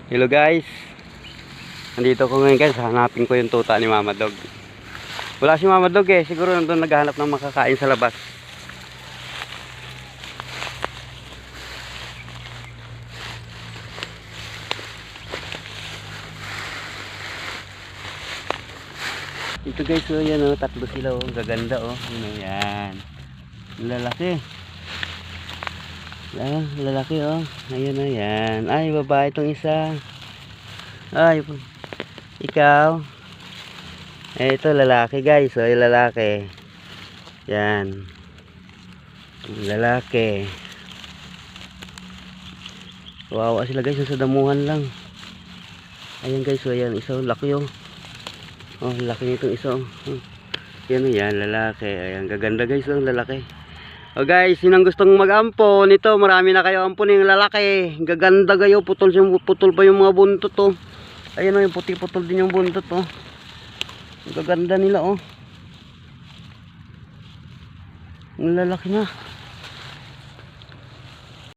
Hello guys, nandito ko ngayon guys, hanapin ko yung tuta ni Mama Dog. Wala si Mama Dog siguro nandun naghahanap ng makakain sa labas. Ito guys, oh yan tatlo sila gaganda yun yan. Lalaki. Lalaki ayun yan. Ay babae itong isa. Ay ikaw. Ito lalaki guys, yung lalaki. Yan. Lalaki. Wow, sila guys sa damuhan lang. Ayan guys, ayan isa laki laki nitong isa yan lalaki. Ayan gaganda guys lalaki. Guys, sinang gustong mag-ampon nito, marami na kayo ampon yung lalaki. Gaganda kayo, putol pa yung mga buntot Ayan yung puti putol din yung buntot Gaganda nila Ang lalaki na.